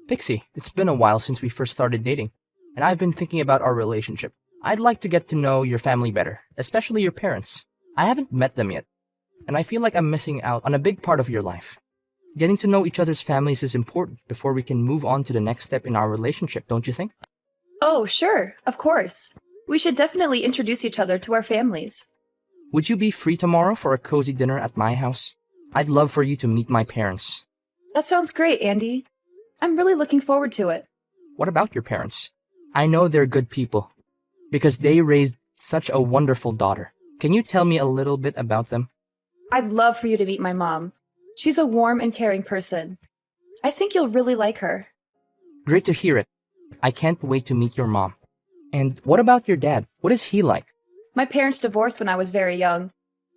Pixie, it's been a while since we first started dating, and I've been thinking about our relationship. I'd like to get to know your family better, especially your parents. I haven't met them yet, and I feel like I'm missing out on a big part of your life. Getting to know each other's families is important before we can move on to the next step in our relationship, don't you think? Oh, sure, of course. We should definitely introduce each other to our families. Would you be free tomorrow for a cozy dinner at my house? I'd love for you to meet my parents. That sounds great, Andy. I'm really looking forward to it. What about your parents? I know they're good people, because they raised such a wonderful daughter. Can you tell me a little bit about them? I'd love for you to meet my mom. She's a warm and caring person. I think you'll really like her. Great to hear it. I can't wait to meet your mom. And what about your dad? What is he like? My parents divorced when I was very young,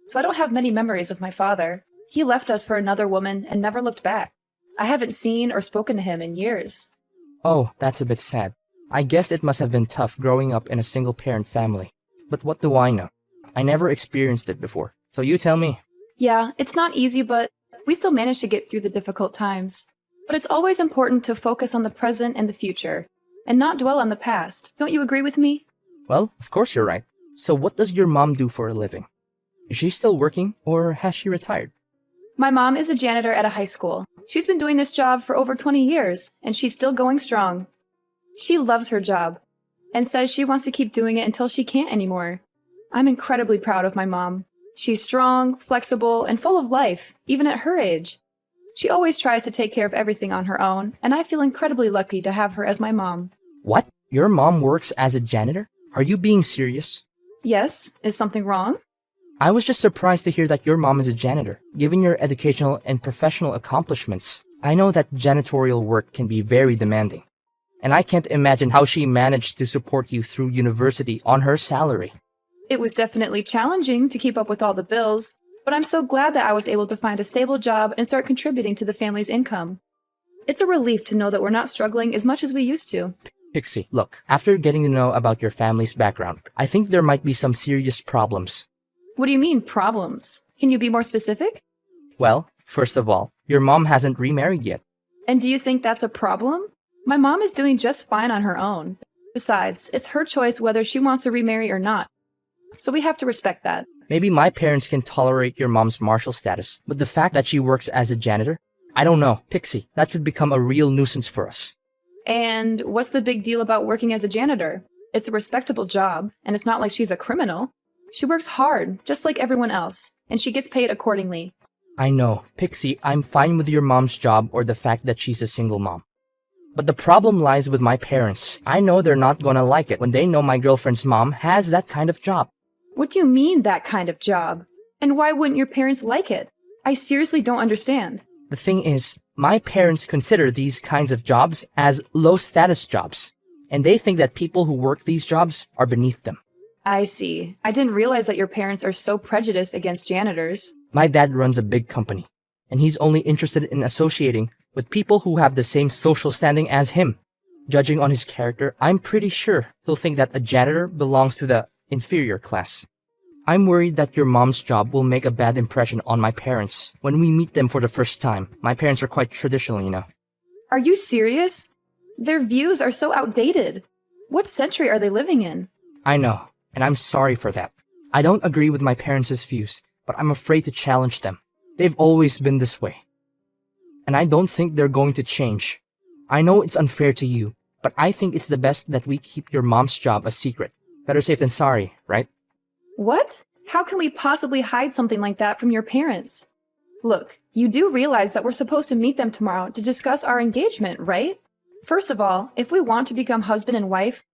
so I don't have many memories of my father. He left us for another woman and never looked back. I haven't seen or spoken to him in years. Oh, that's a bit sad. I guess it must have been tough growing up in a single-parent family. But what do I know? I never experienced it before, so you tell me. Yeah, it's not easy, but we still managed to get through the difficult times. But it's always important to focus on the present and the future, and not dwell on the past. Don't you agree with me? Well, of course you're right. So what does your mom do for a living? Is she still working, or has she retired? My mom is a janitor at a high school. She's been doing this job for over 20 years, and she's still going strong. She loves her job, and says she wants to keep doing it until she can't anymore. I'm incredibly proud of my mom. She's strong, flexible, and full of life, even at her age. She always tries to take care of everything on her own, and I feel incredibly lucky to have her as my mom. What? Your mom works as a janitor? Are you being serious? Yes? Is something wrong? I was just surprised to hear that your mom is a janitor. Given your educational and professional accomplishments, I know that janitorial work can be very demanding. And I can't imagine how she managed to support you through university on her salary. It was definitely challenging to keep up with all the bills, but I'm so glad that I was able to find a stable job and start contributing to the family's income. It's a relief to know that we're not struggling as much as we used to. Pixie, look, after getting to know about your family's background, I think there might be some serious problems. What do you mean, problems? Can you be more specific? Well, first of all, your mom hasn't remarried yet. And do you think that's a problem? My mom is doing just fine on her own. Besides, it's her choice whether she wants to remarry or not. So we have to respect that. Maybe my parents can tolerate your mom's martial status, but the fact that she works as a janitor? I don't know, Pixie, that could become a real nuisance for us. And what's the big deal about working as a janitor? It's a respectable job, and it's not like she's a criminal. She works hard, just like everyone else, and she gets paid accordingly. I know, Pixie, I'm fine with your mom's job or the fact that she's a single mom. But the problem lies with my parents. I know they're not gonna like it when they know my girlfriend's mom has that kind of job. What do you mean, that kind of job? And why wouldn't your parents like it? I seriously don't understand. The thing is, my parents consider these kinds of jobs as low-status jobs, and they think that people who work these jobs are beneath them. I see. I didn't realize that your parents are so prejudiced against janitors. My dad runs a big company, and he's only interested in associating with people who have the same social standing as him. Judging on his character, I'm pretty sure he'll think that a janitor belongs to the inferior class. I'm worried that your mom's job will make a bad impression on my parents when we meet them for the first time. My parents are quite traditional, you know. Are you serious? Their views are so outdated. What century are they living in? I know, and I'm sorry for that. I don't agree with my parents' views, but I'm afraid to challenge them. They've always been this way. And I don't think they're going to change. I know it's unfair to you, but I think it's the best that we keep your mom's job a secret. Better safe than sorry, right? What? How can we possibly hide something like that from your parents? Look, you do realize that we're supposed to meet them tomorrow to discuss our engagement, right? First of all, if we want to become husband and wife,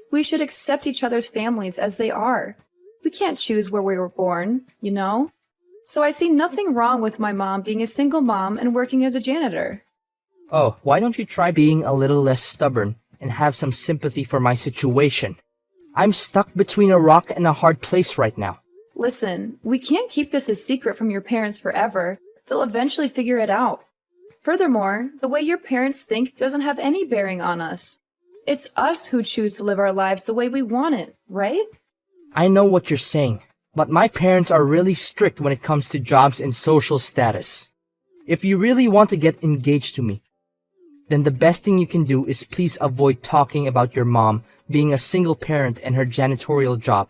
we should accept each other's families as they are. We can't choose where we were born, you know? So I see nothing wrong with my mom being a single mom and working as a janitor. Oh, why don't you try being a little less stubborn and have some sympathy for my situation? I'm stuck between a rock and a hard place right now. Listen, we can't keep this a secret from your parents forever. They'll eventually figure it out. Furthermore, the way your parents think doesn't have any bearing on us. It's us who choose to live our lives the way we want it, right? I know what you're saying, but my parents are really strict when it comes to jobs and social status. If you really want to get engaged to me, then the best thing you can do is please avoid talking about your mom being a single parent and her janitorial job.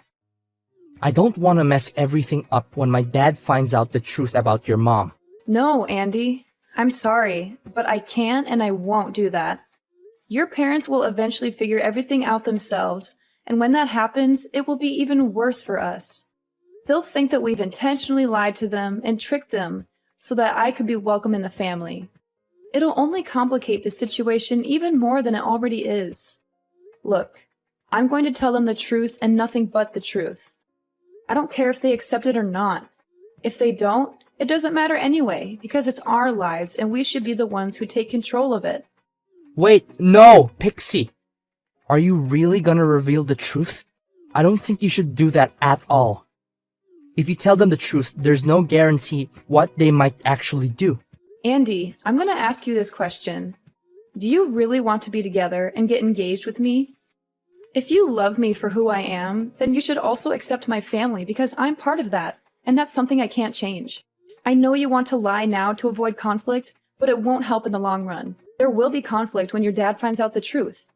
I don't want to mess everything up when my dad finds out the truth about your mom. No, Andy. I'm sorry, but I can't and I won't do that. Your parents will eventually figure everything out themselves, and when that happens, it will be even worse for us. They'll think that we've intentionally lied to them and tricked them so that I could be welcome in the family. It'll only complicate the situation even more than it already is. Look, I'm going to tell them the truth and nothing but the truth. I don't care if they accept it or not. If they don't, it doesn't matter anyway, because it's our lives and we should be the ones who take control of it. Wait, no, Pixie! Are you really gonna reveal the truth? I don't think you should do that at all. If you tell them the truth, there's no guarantee what they might actually do. Andy, I'm going to ask you this question. Do you really want to be together and get engaged with me? If you love me for who I am, then you should also accept my family because I'm part of that, and that's something I can't change. I know you want to lie now to avoid conflict, but it won't help in the long run. There will be conflict when your dad finds out the truth.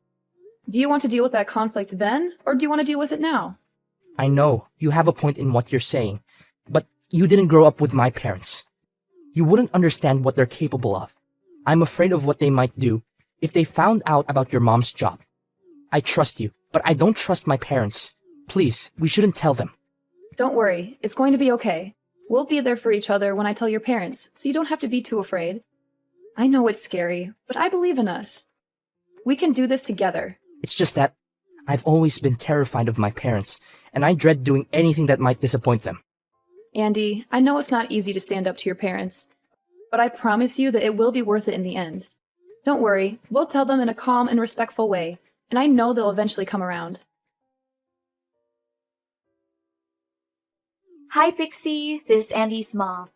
Do you want to deal with that conflict then, or do you want to deal with it now? I know you have a point in what you're saying, but you didn't grow up with my parents. You wouldn't understand what they're capable of. I'm afraid of what they might do if they found out about your mom's job. I trust you, but I don't trust my parents. Please, we shouldn't tell them. Don't worry, it's going to be okay. We'll be there for each other when I tell your parents, so you don't have to be too afraid. I know it's scary, but I believe in us. We can do this together. It's just that I've always been terrified of my parents, and I dread doing anything that might disappoint them. Andy, I know it's not easy to stand up to your parents, but I promise you that it will be worth it in the end. Don't worry, we'll tell them in a calm and respectful way, and I know they'll eventually come around. Hi, Pixie. This is Andy's mom.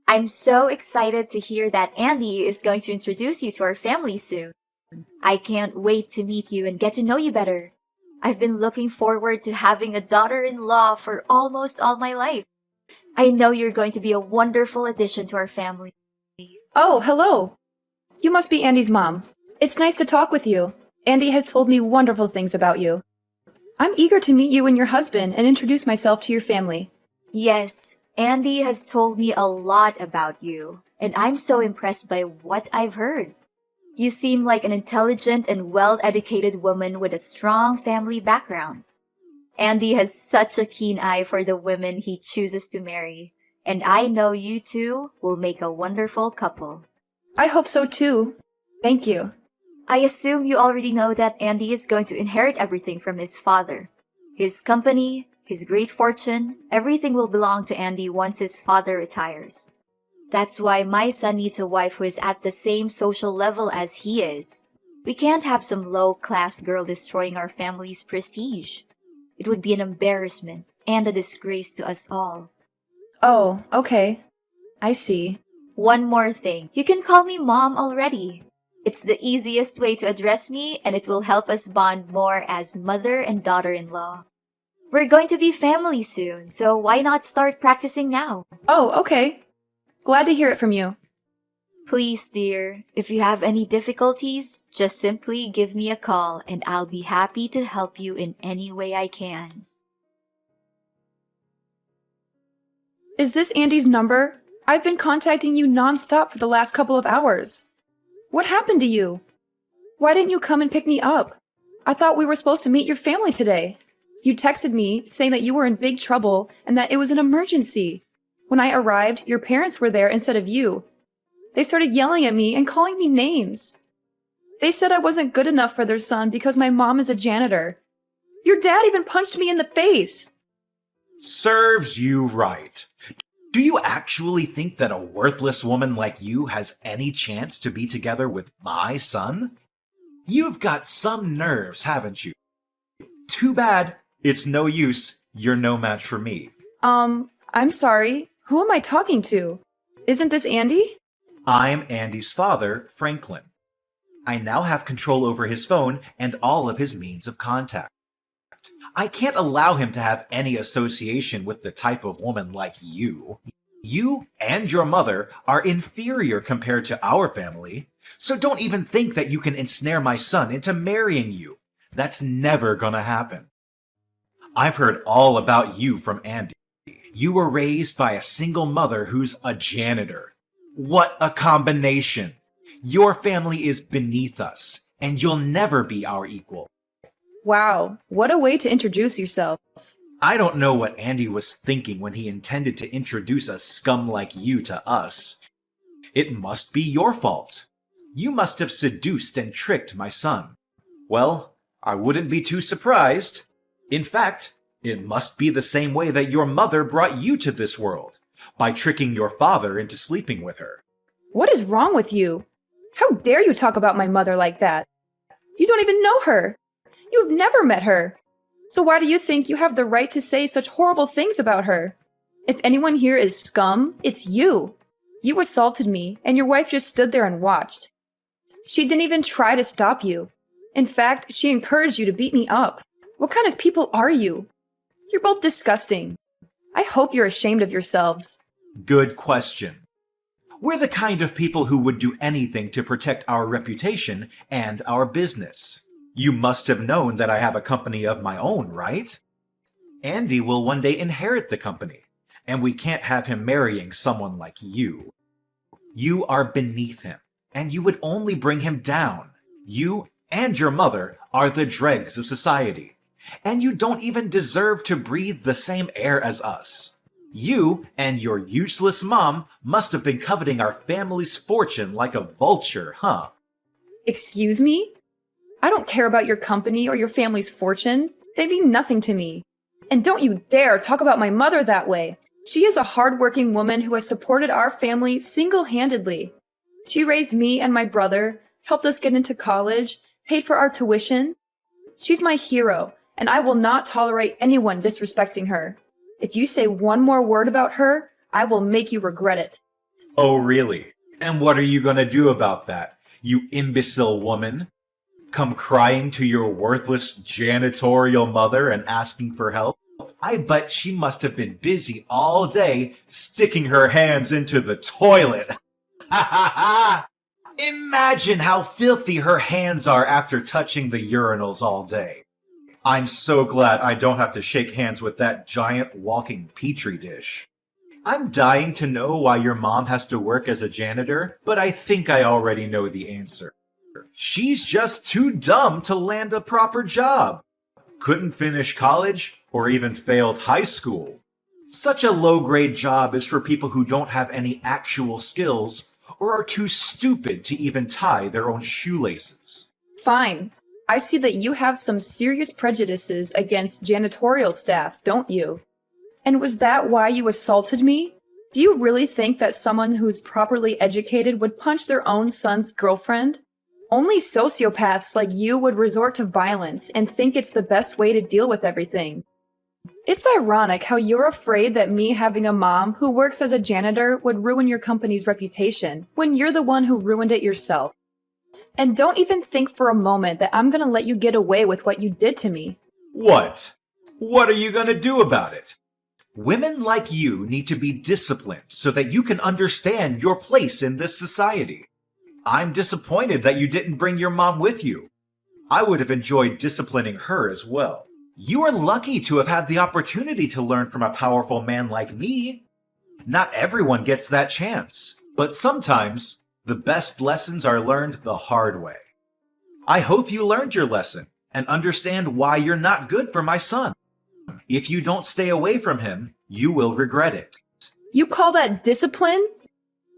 I'm so excited to hear that Andy is going to introduce you to our family soon. I can't wait to meet you and get to know you better. I've been looking forward to having a daughter-in-law for almost all my life. I know you're going to be a wonderful addition to our family. Oh, hello! You must be Andy's mom. It's nice to talk with you. Andy has told me wonderful things about you. I'm eager to meet you and your husband and introduce myself to your family. Yes, Andy has told me a lot about you, and I'm so impressed by what I've heard. You seem like an intelligent and well-educated woman with a strong family background. Andy has such a keen eye for the women he chooses to marry, and I know you two will make a wonderful couple. I hope so too. Thank you. I assume you already know that Andy is going to inherit everything from his father. His company, his great fortune, everything will belong to Andy once his father retires. That's why my son needs a wife who is at the same social level as he is. We can't have some low-class girl destroying our family's prestige. It would be an embarrassment and a disgrace to us all. Oh, okay. I see. One more thing. You can call me Mom already. It's the easiest way to address me, and it will help us bond more as mother and daughter-in-law. We're going to be family soon, so why not start practicing now? Oh, okay. Glad to hear it from you. Please, dear, if you have any difficulties, just simply give me a call and I'll be happy to help you in any way I can. Is this Andy's number? I've been contacting you nonstop for the last couple of hours. What happened to you? Why didn't you come and pick me up? I thought we were supposed to meet your family today. You texted me saying that you were in big trouble and that it was an emergency. When I arrived, your parents were there instead of you. They started yelling at me and calling me names. They said I wasn't good enough for their son because my mom is a janitor. Your dad even punched me in the face. Serves you right. Do you actually think that a worthless woman like you has any chance to be together with my son? You've got some nerves, haven't you? Too bad. It's no use. You're no match for me. I'm sorry. Who am I talking to? Isn't this Andy? I'm Andy's father, Franklin. I now have control over his phone and all of his means of contact. I can't allow him to have any association with the type of woman like you. You and your mother are inferior compared to our family, so don't even think that you can ensnare my son into marrying you. That's never gonna happen. I've heard all about you from Andy. You were raised by a single mother who's a janitor. What a combination! Your family is beneath us, and you'll never be our equal. Wow, what a way to introduce yourself. I don't know what Andy was thinking when he intended to introduce a scum like you to us. It must be your fault. You must have seduced and tricked my son. Well, I wouldn't be too surprised. In fact, it must be the same way that your mother brought you to this world, by tricking your father into sleeping with her. What is wrong with you? How dare you talk about my mother like that? You don't even know her. You have never met her. So why do you think you have the right to say such horrible things about her? If anyone here is scum, it's you. You assaulted me, and your wife just stood there and watched. She didn't even try to stop you. In fact, she encouraged you to beat me up. What kind of people are you? You're both disgusting. I hope you're ashamed of yourselves. Good question. We're the kind of people who would do anything to protect our reputation and our business. You must have known that I have a company of my own, right? Andy will one day inherit the company, and we can't have him marrying someone like you. You are beneath him, and you would only bring him down. You and your mother are the dregs of society, and you don't even deserve to breathe the same air as us. You and your useless mom must have been coveting our family's fortune like a vulture, huh? Excuse me? I don't care about your company or your family's fortune. They mean nothing to me. And don't you dare talk about my mother that way. She is a hardworking woman who has supported our family single-handedly. She raised me and my brother, helped us get into college, paid for our tuition. She's my hero, and I will not tolerate anyone disrespecting her. If you say one more word about her, I will make you regret it. Oh, really? And what are you gonna do about that, you imbecile woman? Come crying to your worthless janitorial mother and asking for help? I bet she must have been busy all day sticking her hands into the toilet. Ha ha ha! Imagine how filthy her hands are after touching the urinals all day. I'm so glad I don't have to shake hands with that giant walking petri dish. I'm dying to know why your mom has to work as a janitor, but I think I already know the answer. She's just too dumb to land a proper job. Couldn't finish college or even failed high school. Such a low-grade job is for people who don't have any actual skills or are too stupid to even tie their own shoelaces. Fine. I see that you have some serious prejudices against janitorial staff, don't you? And was that why you assaulted me? Do you really think that someone who's properly educated would punch their own son's girlfriend? Only sociopaths like you would resort to violence and think it's the best way to deal with everything. It's ironic how you're afraid that me having a mom who works as a janitor would ruin your company's reputation when you're the one who ruined it yourself. And don't even think for a moment that I'm gonna let you get away with what you did to me. What? What are you gonna do about it? Women like you need to be disciplined so that you can understand your place in this society. I'm disappointed that you didn't bring your mom with you. I would have enjoyed disciplining her as well. You are lucky to have had the opportunity to learn from a powerful man like me. Not everyone gets that chance, but sometimes the best lessons are learned the hard way. I hope you learned your lesson and understand why you're not good for my son. If you don't stay away from him, you will regret it. You call that discipline?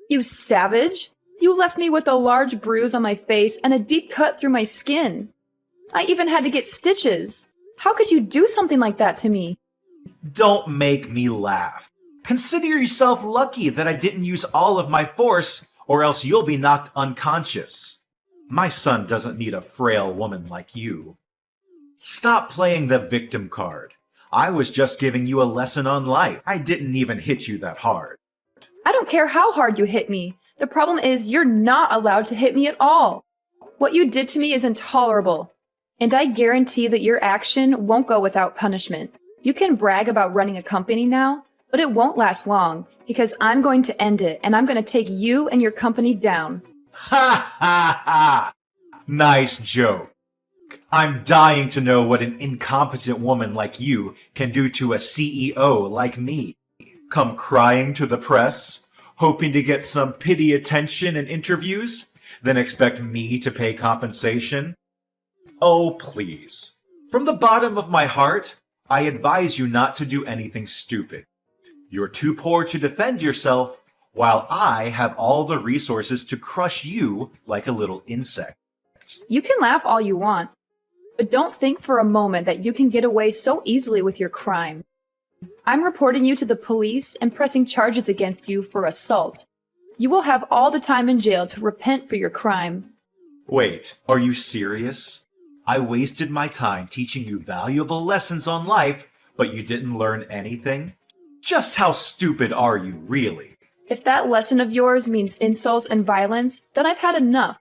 You savage! You left me with a large bruise on my face and a deep cut through my skin. I even had to get stitches. How could you do something like that to me? Don't make me laugh. Consider yourself lucky that I didn't use all of my force, or else you'll be knocked unconscious. My son doesn't need a frail woman like you. Stop playing the victim card. I was just giving you a lesson on life. I didn't even hit you that hard. I don't care how hard you hit me. The problem is you're not allowed to hit me at all. What you did to me is intolerable. And I guarantee that your action won't go without punishment. You can brag about running a company now, but it won't last long Because I'm going to end it, and I'm going to take you and your company down. Ha ha ha! Nice joke. I'm dying to know what an incompetent woman like you can do to a CEO like me. Come crying to the press, hoping to get some pity attention in interviews, then expect me to pay compensation? Oh, please. From the bottom of my heart, I advise you not to do anything stupid. You're too poor to defend yourself, while I have all the resources to crush you like a little insect. You can laugh all you want, but don't think for a moment that you can get away so easily with your crime. I'm reporting you to the police and pressing charges against you for assault. You will have all the time in jail to repent for your crime. Wait, are you serious? I wasted my time teaching you valuable lessons on life, but you didn't learn anything? Just how stupid are you, really? If that lesson of yours means insults and violence, then I've had enough.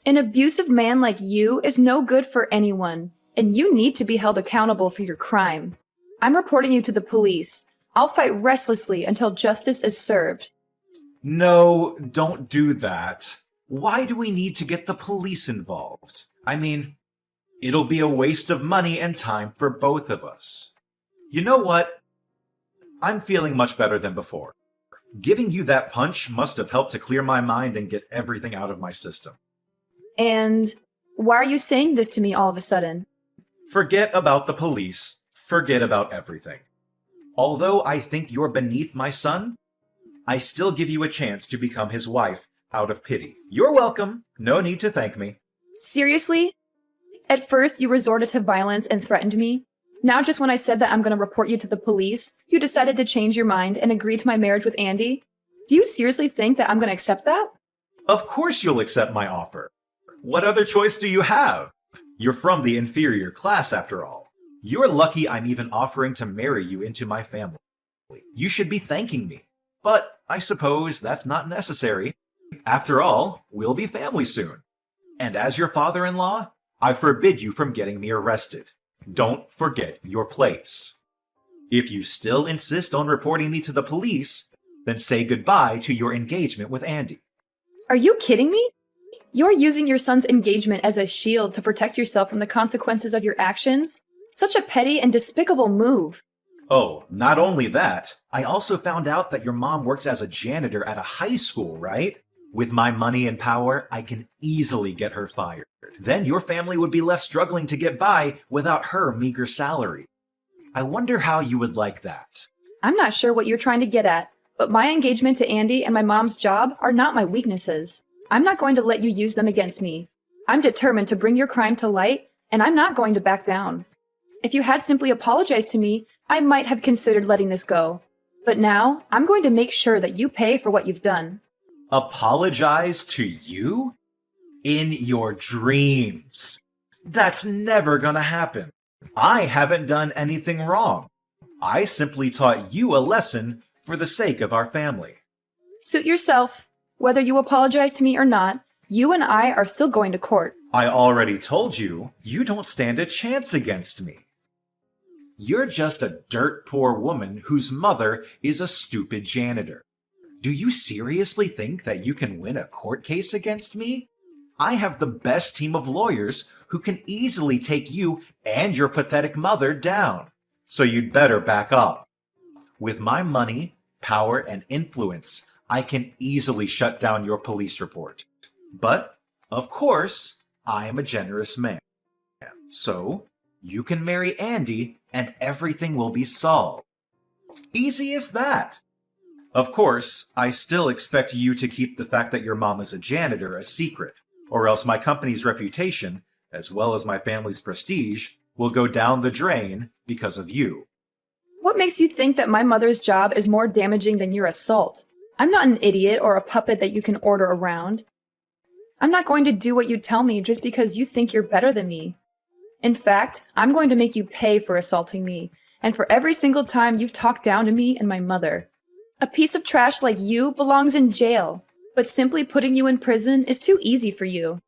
An abusive man like you is no good for anyone, and you need to be held accountable for your crime. I'm reporting you to the police. I'll fight restlessly until justice is served. No, don't do that. Why do we need to get the police involved? I mean, it'll be a waste of money and time for both of us. You know what? I'm feeling much better than before. Giving you that punch must have helped to clear my mind and get everything out of my system. And why are you saying this to me all of a sudden? Forget about the police. Forget about everything. Although I think you're beneath my son, I still give you a chance to become his wife out of pity. You're welcome. No need to thank me. Seriously? At first, you resorted to violence and threatened me. Now, just when I said that I'm going to report you to the police, you decided to change your mind and agree to my marriage with Andy? Do you seriously think that I'm going to accept that? Of course you'll accept my offer. What other choice do you have? You're from the inferior class, after all. You're lucky I'm even offering to marry you into my family. You should be thanking me. But I suppose that's not necessary. After all, we'll be family soon. And as your father-in-law, I forbid you from getting me arrested. Don't forget your place. If you still insist on reporting me to the police, then say goodbye to your engagement with Andy. Are you kidding me? You're using your son's engagement as a shield to protect yourself from the consequences of your actions? Such a petty and despicable move. Oh, not only that, I also found out that your mom works as a janitor at a high school, right? With my money and power, I can easily get her fired. Then your family would be left struggling to get by without her meager salary. I wonder how you would like that. I'm not sure what you're trying to get at, but my engagement to Andy and my mom's job are not my weaknesses. I'm not going to let you use them against me. I'm determined to bring your crime to light, and I'm not going to back down. If you had simply apologized to me, I might have considered letting this go. But now, I'm going to make sure that you pay for what you've done. Apologize to you? In your dreams. That's never gonna happen. I haven't done anything wrong. I simply taught you a lesson for the sake of our family. Suit yourself. Whether you apologize to me or not, you and I are still going to court. I already told you, you don't stand a chance against me. You're just a dirt poor woman whose mother is a stupid janitor. Do you seriously think that you can win a court case against me? I have the best team of lawyers who can easily take you and your pathetic mother down. So you'd better back off. With my money, power, and influence, I can easily shut down your police report. But, of course, I am a generous man. So, you can marry Andy and everything will be solved. Easy as that. Of course, I still expect you to keep the fact that your mom is a janitor a secret, or else my company's reputation, as well as my family's prestige, will go down the drain because of you. What makes you think that my mother's job is more damaging than your assault? I'm not an idiot or a puppet that you can order around. I'm not going to do what you tell me just because you think you're better than me. In fact, I'm going to make you pay for assaulting me, and for every single time you've talked down to me and my mother. A piece of trash like you belongs in jail, but simply putting you in prison is too easy for you.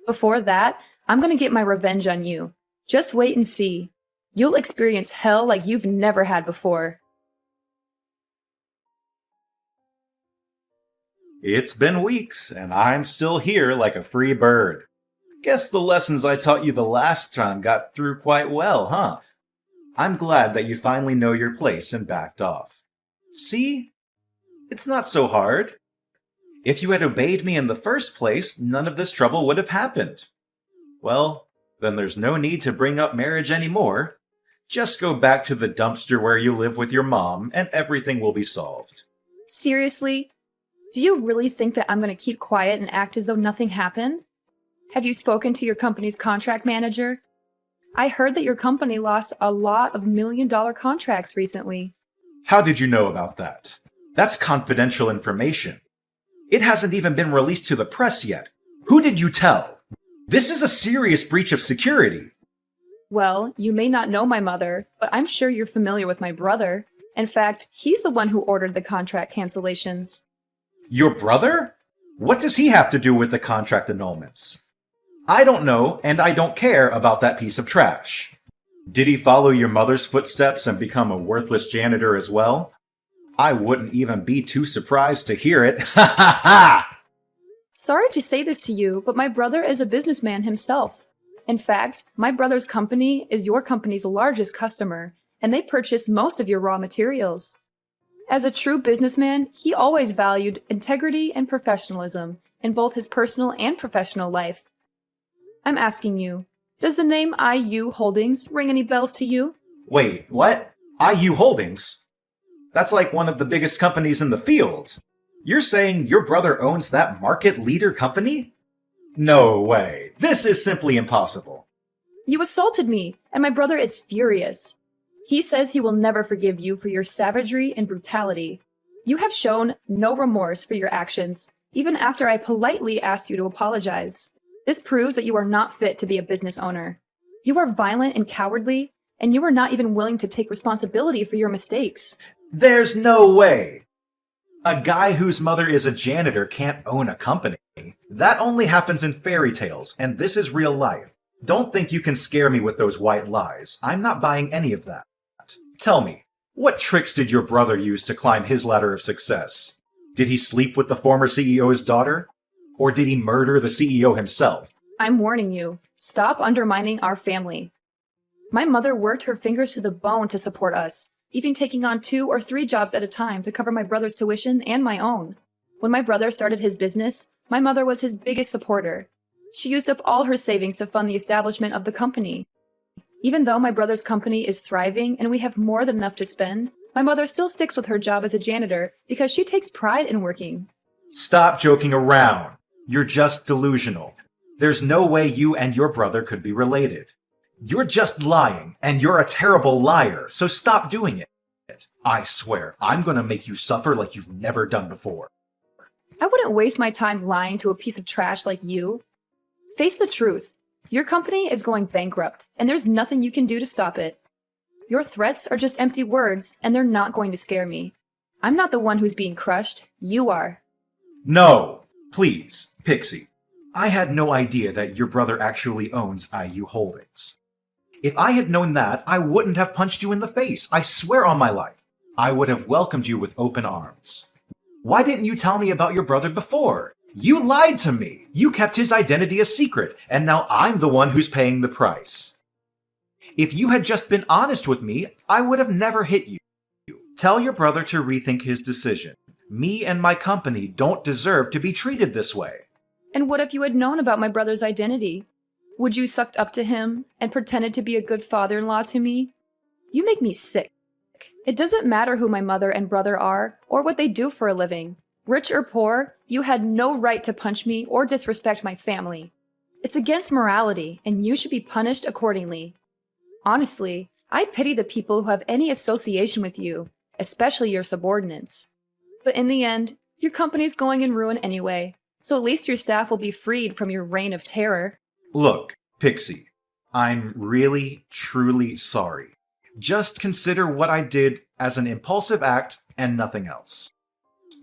Before that, I'm going to get my revenge on you. Just wait and see. You'll experience hell like you've never had before. It's been weeks, and I'm still here like a free bird. Guess the lessons I taught you the last time got through quite well, huh? I'm glad that you finally know your place and backed off. See? It's not so hard. If you had obeyed me in the first place, none of this trouble would have happened. Well, then there's no need to bring up marriage anymore. Just go back to the dumpster where you live with your mom, and everything will be solved. Seriously? Do you really think that I'm going to keep quiet and act as though nothing happened? Have you spoken to your company's contract manager? I heard that your company lost a lot of million-dollar contracts recently. How did you know about that? That's confidential information. It hasn't even been released to the press yet. Who did you tell? This is a serious breach of security. Well, you may not know my mother, but I'm sure you're familiar with my brother. In fact, he's the one who ordered the contract cancellations. Your brother? What does he have to do with the contract annulments? I don't know, and I don't care about that piece of trash. Did he follow your mother's footsteps and become a worthless janitor as well? I wouldn't even be too surprised to hear it. Ha ha ha! Sorry to say this to you, but my brother is a businessman himself. In fact, my brother's company is your company's largest customer, and they purchase most of your raw materials. As a true businessman, he always valued integrity and professionalism in both his personal and professional life. I'm asking you, does the name IU Holdings ring any bells to you? Wait, what? IU Holdings? That's like one of the biggest companies in the field. You're saying your brother owns that market leader company? No way. This is simply impossible. You assaulted me, and my brother is furious. He says he will never forgive you for your savagery and brutality. You have shown no remorse for your actions, even after I politely asked you to apologize. This proves that you are not fit to be a business owner. You are violent and cowardly, and you are not even willing to take responsibility for your mistakes. There's no way. A guy whose mother is a janitor can't own a company. That only happens in fairy tales, and this is real life. Don't think you can scare me with those white lies. I'm not buying any of that. Tell me, what tricks did your brother use to climb his ladder of success? Did he sleep with the former CEO's daughter? Or did he murder the CEO himself? I'm warning you, stop undermining our family. My mother worked her fingers to the bone to support us, even taking on 2 or 3 jobs at a time to cover my brother's tuition and my own. When my brother started his business, my mother was his biggest supporter. She used up all her savings to fund the establishment of the company. Even though my brother's company is thriving and we have more than enough to spend, my mother still sticks with her job as a janitor because she takes pride in working. Stop joking around. You're just delusional. There's no way you and your brother could be related. You're just lying, and you're a terrible liar, so stop doing it. I swear, I'm gonna make you suffer like you've never done before. I wouldn't waste my time lying to a piece of trash like you. Face the truth. Your company is going bankrupt, and there's nothing you can do to stop it. Your threats are just empty words, and they're not going to scare me. I'm not the one who's being crushed. You are. No, please, Pixie. I had no idea that your brother actually owns IU Holdings. If I had known that, I wouldn't have punched you in the face. I swear on my life. I would have welcomed you with open arms. Why didn't you tell me about your brother before? You lied to me. You kept his identity a secret, and now I'm the one who's paying the price. If you had just been honest with me, I would have never hit you. Tell your brother to rethink his decision. Me and my company don't deserve to be treated this way. And what if you had known about my brother's identity? Would you sucked up to him and pretended to be a good father-in-law to me? You make me sick. It doesn't matter who my mother and brother are or what they do for a living. Rich or poor, you had no right to punch me or disrespect my family. It's against morality, and you should be punished accordingly. Honestly, I pity the people who have any association with you, especially your subordinates. But in the end, your company's going in ruin anyway, so at least your staff will be freed from your reign of terror. Look, Pixie, I'm really, truly sorry. Just consider what I did as an impulsive act and nothing else.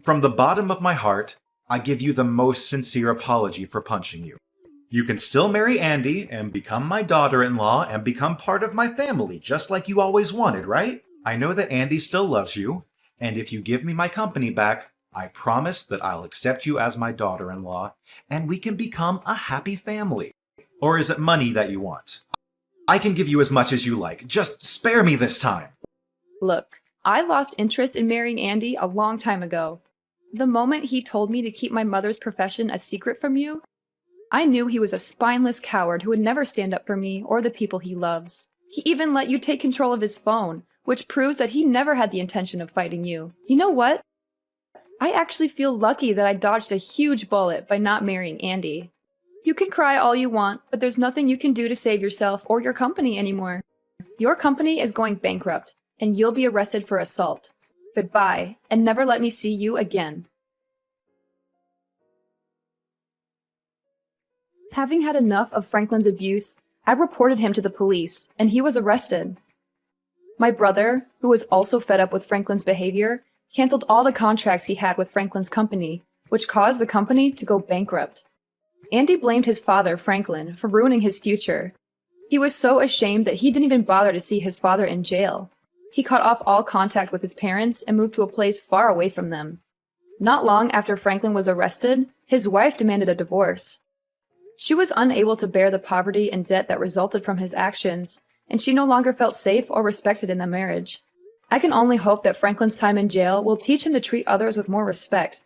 From the bottom of my heart, I give you the most sincere apology for punching you. You can still marry Andy and become my daughter-in-law and become part of my family, just like you always wanted, right? I know that Andy still loves you, and if you give me my company back, I promise that I'll accept you as my daughter-in-law, and we can become a happy family. Or is it money that you want? I can give you as much as you like. Just spare me this time. Look, I lost interest in marrying Andy a long time ago. The moment he told me to keep my mother's profession a secret from you, I knew he was a spineless coward who would never stand up for me or the people he loves. He even let you take control of his phone, which proves that he never had the intention of fighting you. You know what? I actually feel lucky that I dodged a huge bullet by not marrying Andy. You can cry all you want, but there's nothing you can do to save yourself or your company anymore. Your company is going bankrupt, and you'll be arrested for assault. Goodbye, and never let me see you again. Having had enough of Franklin's abuse, I reported him to the police, and he was arrested. My brother, who was also fed up with Franklin's behavior, canceled all the contracts he had with Franklin's company, which caused the company to go bankrupt. Andy blamed his father, Franklin, for ruining his future. He was so ashamed that he didn't even bother to see his father in jail. He cut off all contact with his parents and moved to a place far away from them. Not long after Franklin was arrested, his wife demanded a divorce. She was unable to bear the poverty and debt that resulted from his actions, and she no longer felt safe or respected in the marriage. I can only hope that Franklin's time in jail will teach him to treat others with more respect,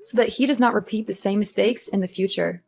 so that he does not repeat the same mistakes in the future.